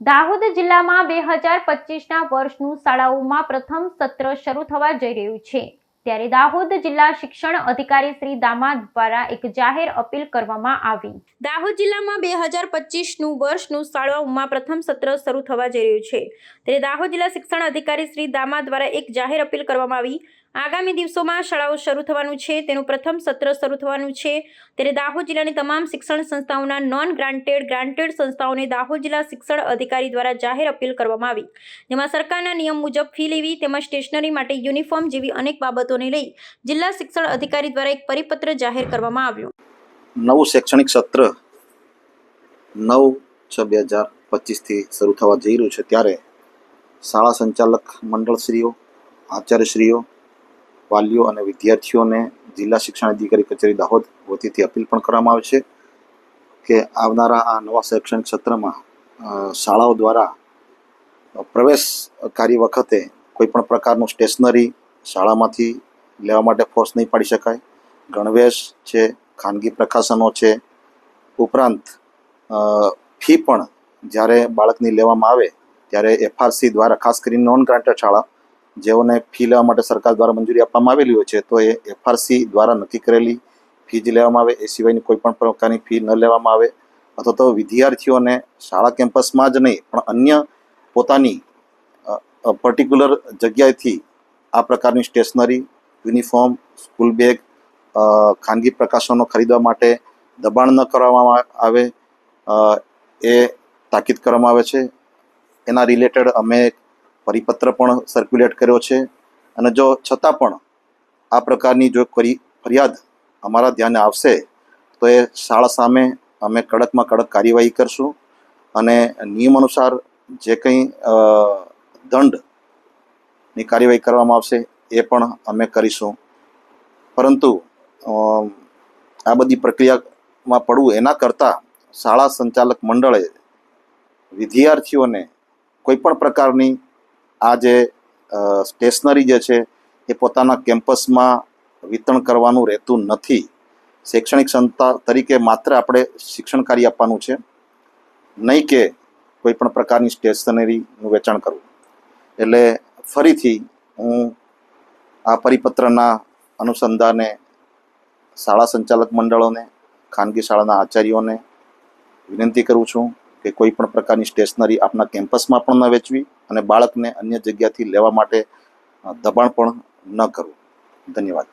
દાહોદ જિલ્લામાં 2025ના વર્ષનું શાળાઓમાં પ્રથમ સત્ર શરૂ થવા જઈ રહ્યું છે, ત્યારે દાહોદ જિલ્લા શિક્ષણ અધિકારી શ્રી દામા દ્વારા એક જાહેર અપીલ કરવામાં આવી। દાહોદ જિલ્લામાં 2025નું વર્ષનું શાળાઓમાં પ્રથમ સત્ર શરૂ થવા જઈ રહ્યું છે, ત્યારે દાહોદ જિલ્લા શિક્ષણ અધિકારી શ્રી દામા દ્વારા એક જાહેર અપીલ કરવામાં આવી। આગામી દિવસોમાં શાળાઓ શરૂ થવાનું છે, તેનું પ્રથમ સત્ર શરૂ થવાનું છે, ત્યારે દાહોદ જિલ્લાની તમામ શિક્ષણ સંસ્થાઓના નોન ગ્રાન્ટેડ ગ્રાન્ટેડ સંસ્થાઓને દાહોદ જિલ્લા શિક્ષણ અધિકારી દ્વારા જાહેર અપીલ કરવામાં આવી, જેમાં સરકારના નિયમ મુજબ ફી લેવી તેમજ સ્ટેશનરી માટે યુનિફોર્મ જેવી અનેક બાબતોને લઈ જિલ્લા શિક્ષણ અધિકારી દ્વારા એક પરિપત્ર જાહેર કરવામાં આવ્યો। નવું શૈક્ષણિક સત્ર 9/6/2025 થી શરૂ થવા જઈ રહ્યું છે, ત્યારે શાળા સંચાલક મંડળશ્રીઓ, આચાર્યશ્રીઓ, વાલીઓ અને વિદ્યાર્થીઓને જિલ્લા શિક્ષણ અધિકારી કચેરી દાહોદ વતીથી અપીલ પણ કરવામાં આવે છે કે આવનારા આ નવા શૈક્ષણિક સત્રમાં શાળાઓ દ્વારા પ્રવેશ કાર્ય વખતે કોઈપણ પ્રકારનું સ્ટેશનરી શાળામાંથી લેવા માટે ફોર્સ નહીં પાડી શકાય। ગણવેશ છે, ખાનગી પ્રકાશનો છે, ઉપરાંત ફી પણ જ્યારે બાળકની લેવામાં આવે ત્યારે FRC દ્વારા, ખાસ કરીને નોન ગ્રાન્ટેડ શાળા જેઓને ફી લેવા માટે સરકાર દ્વારા મંજૂરી આપવામાં આવેલી હોય છે, તો એ FRC દ્વારા નક્કી કરેલી ફી જ લેવામાં આવે, એ સિવાયની કોઈ પણ પ્રકારની ફી ન લેવામાં આવે, અથવા તો વિદ્યાર્થીઓને શાળા કેમ્પસમાં જ નહીં પણ અન્ય પોતાની પર્ટિક્યુલર જગ્યાએથી આ પ્રકારની સ્ટેશનરી, યુનિફોર્મ, સ્કૂલ બેગ, ખાનગી પ્રકાશનો ખરીદવા માટે દબાણ ન કરવામાં આવે, એ તાકીદ કરવામાં આવે છે। એના રિલેટેડ અમે પરિપત્ર પણ સર્ક્યુલેટ કર્યો છે, અને જો છતાં પણ આ પ્રકારની જો ફરિયાદ અમારા ધ્યાને આવશે તો એ શાળા સામે અમે કડકમાં કડક કાર્યવાહી કરશું, અને નિયમ અનુસાર જે કંઈ દંડની કાર્યવાહી કરવામાં આવશે એ પણ અમે કરીશું। પરંતુ આ બધી પ્રક્રિયામાં પડવું એના કરતાં શાળા સંચાલક મંડળે વિદ્યાર્થીઓને કોઈપણ પ્રકારની આ જે સ્ટેશનરી જે છે એ પોતાના કેમ્પસમાં વિતરણ કરવાનું રહેતું નથી। શૈક્ષણિક સંસ્થા તરીકે માત્ર આપણે શિક્ષણ કાર્ય આપવાનું છે, નહીં કે કોઈપણ પ્રકારની સ્ટેશનરીનું વેચાણ કરવું। એટલે ફરીથી હું આ પરિપત્રના અનુસંધાને શાળા સંચાલક મંડળોને, ખાનગી શાળાના આચાર્યોને વિનંતી કરું છું કે કોઈ પણ પ્રકારની સ્ટેશનરી આપના કેમ્પસમાં પણ ન વેચવી અને બાળકને અન્ય જગ્યાથી લેવા માટે દબાણ પણ ન કરવું। ધન્યવાદ।